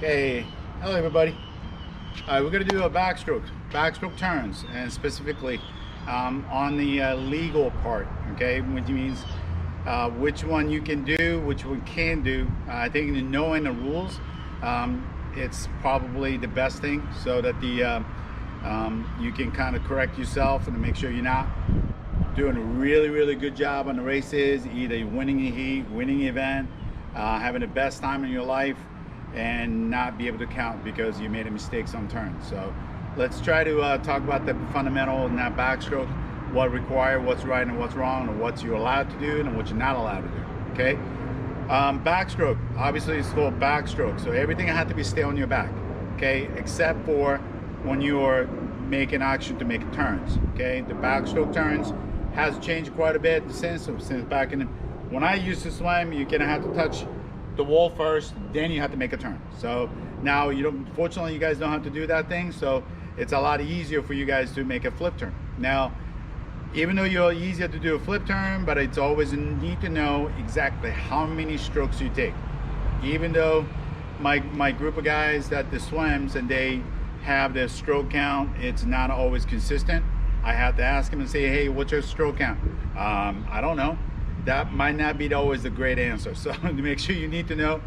Okay, hello everybody. All right, we're gonna do a backstroke turns, and specifically on the legal part, okay, which means which one you can do, which one can do. I think knowing the rules, it's probably the best thing, so that the you can kind of correct yourself and make sure you're not doing a really good job on the races, either winning a heat, winning an event, having the best time in your life, and not be able to count because you made a mistake some turns. So let's try to talk about the fundamental in that backstroke, what required, what's right and what's wrong, and what you're allowed to do and what you're not allowed to do. Okay, backstroke, obviously it's called backstroke, so everything had to be stay on your back, okay, except for when you're making action to make turns. Okay, the backstroke turns has changed quite a bit since back in when I used to swim. You're gonna have to touch the wall first, then you have to make a turn. So now you don't, fortunately you guys don't have to do that thing, so it's a lot easier for you guys to make a flip turn. Now, even though you're easier to do a flip turn, but it's always need to know exactly how many strokes you take. Even though my group of guys that the swims and they have their stroke count, it's not always consistent. I have to ask them and say, hey, what's your stroke count? I don't know. That might not be always the great answer. So to make sure, you need to know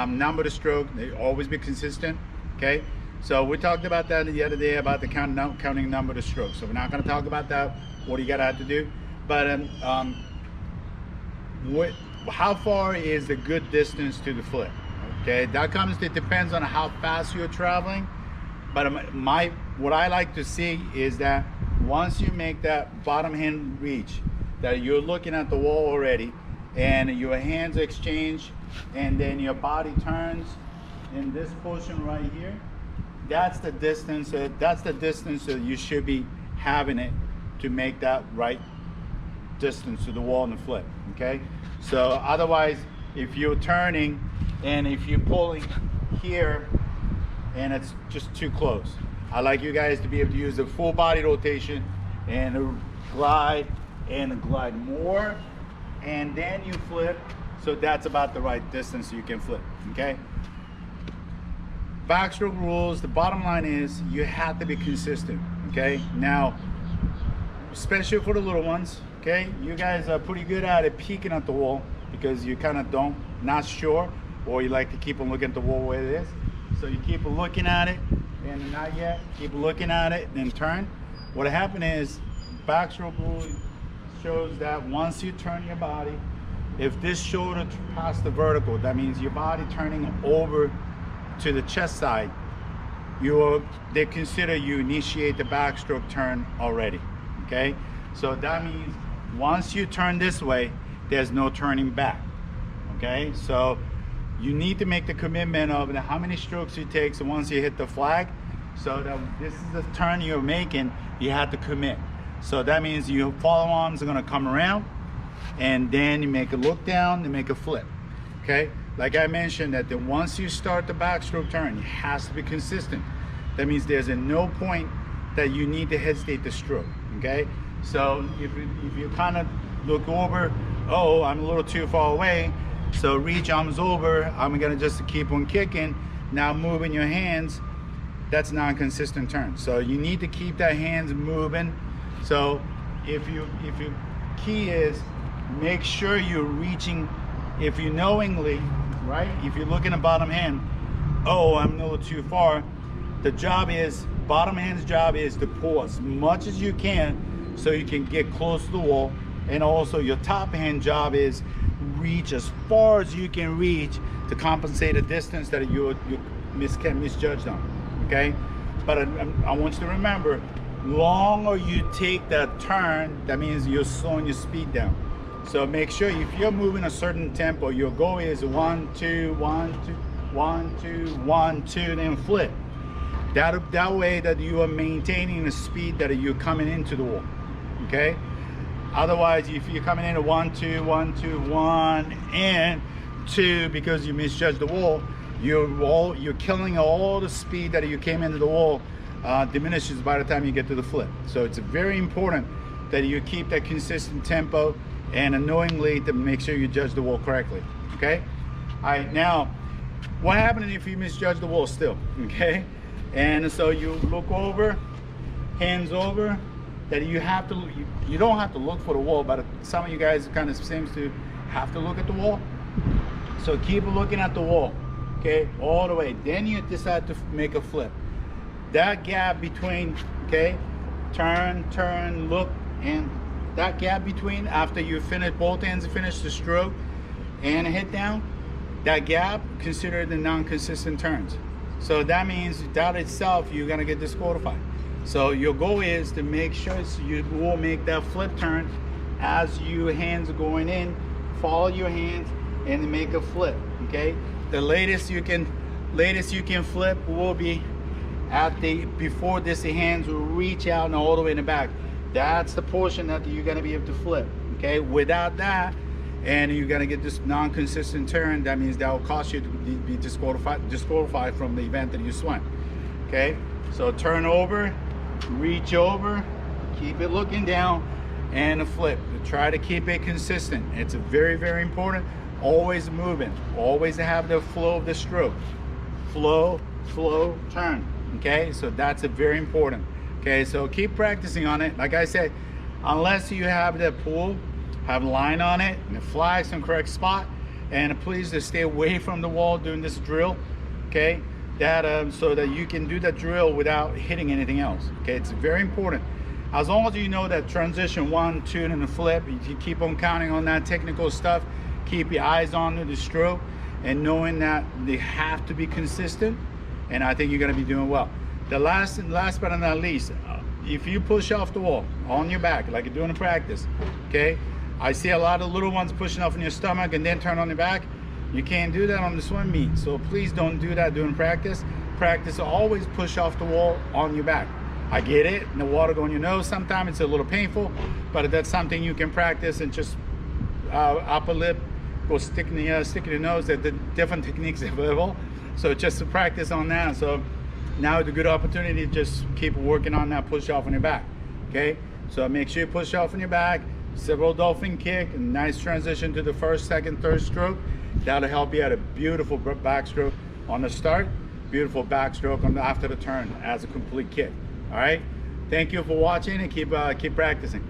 number of stroke, they always be consistent. Okay, so we talked about that the other day about the counting number of strokes, so we're not going to talk about that, what you gotta have to do. But how far is the good distance to the flip? Okay, it depends on how fast you're traveling, but what I like to see is that once you make that bottom hand reach, that you're looking at the wall already, and your hands exchange, and then your body turns in this portion right here. That's the distance. That you should be having it to make that right distance to the wall and the flip. Okay. So otherwise, if you're turning and if you're pulling here, and it's just too close, I like you guys to be able to use the full body rotation and glide more, and then you flip. So that's about the right distance you can flip. Okay, backstroke rules, the bottom line is you have to be consistent. Okay, now especially for the little ones, okay, you guys are pretty good at it peeking at the wall because you kind of not sure, or you like to keep on looking at the wall where it is. So you keep looking at it and not yet, keep looking at it, then turn. What happened is backstroke rule shows that once you turn your body, if this shoulder past the vertical, that means your body turning over to the chest side, they consider you initiate the backstroke turn already. Okay, so that means once you turn this way, there's no turning back. Okay, so you need to make the commitment of how many strokes you take. So once you hit the flag, so that this is the turn you're making, you have to commit. So that means your follow arms are going to come around, and then you make a look down and make a flip. Okay, like I mentioned, that once you start the backstroke turn, it has to be consistent. That means there's no point that you need to hesitate the stroke. Okay, so if you kind of look over, oh, I'm a little too far away, so reach arms over, I'm gonna just keep on kicking, now moving your hands, that's non-consistent turn. So you need to keep that hands moving. So if you key is make sure you're reaching, if you knowingly, right, if you look in the bottom hand, oh, I'm a little too far, the job is, bottom hand's job is to pull as much as you can so you can get close to the wall, and also your top hand job is reach as far as you can reach to compensate the distance that you misjudged on. Okay, but I want you to remember, longer you take that turn, that means you're slowing your speed down. So make sure if you're moving a certain tempo, your goal is 1 2 1 2 1 2 1 2, then flip. That way that you are maintaining the speed that you're coming into the wall. Okay, otherwise if you're coming into 1 2 1 2 1 and 2 because you misjudged the wall, you're killing all the speed that you came into the wall, diminishes by the time you get to the flip. So it's very important that you keep that consistent tempo and knowingly to make sure you judge the wall correctly. Okay, all right, now what happens if you misjudge the wall still, okay? And so you look over, hands over, that you have to, you don't have to look for the wall, but some of you guys kind of seems to have to look at the wall. So keep looking at the wall, okay, all the way. Then you decide to make a flip. That gap between, okay, turn, look, and that gap between, after you finish both ends, finish the stroke and hit down, that gap considered the non-consistent turns. So that means that itself you're gonna get disqualified. So your goal is to make sure you will make that flip turn as your hands are going in. Follow your hands and make a flip. Okay. The latest you can flip will be at the before this hands will reach out and all the way in the back. That's the portion that you're gonna be able to flip. Okay. Without that, and you're gonna get this non-consistent turn, that means that will cost you to be disqualified from the event that you swim. Okay. So turn over, reach over, keep it looking down, and a flip. Try to keep it consistent. It's very, very important. Always moving, always have the flow of the stroke. Flow, turn. Okay, so that's a very important. Okay, so keep practicing on it. Like I said, unless you have the pool, have line on it, and the flags in the correct spot, and please just stay away from the wall during this drill. Okay, that so that you can do the drill without hitting anything else. Okay, it's very important. As long as you know that transition 1, 2, and the flip, you keep on counting on that technical stuff, keep your eyes on the stroke, and knowing that they have to be consistent, and I think you're gonna be doing well. The last but not least, if you push off the wall on your back, like you're doing in practice, okay? I see a lot of little ones pushing off in your stomach and then turn on the back. You can't do that on the swim meet, so please don't do that during practice. Practice, always push off the wall on your back. I get it, and the water going your nose, sometimes it's a little painful, but that's something you can practice, and just upper lip, go stick in the nose. At the different techniques available, so just to practice on that. So now it's a good opportunity to just keep working on that push off on your back. Okay, so make sure you push off on your back, several dolphin kick, and nice transition to the first, second, third stroke. That'll help you at a beautiful backstroke on the start, beautiful backstroke on after the turn as a complete kick. All right, thank you for watching, and keep practicing.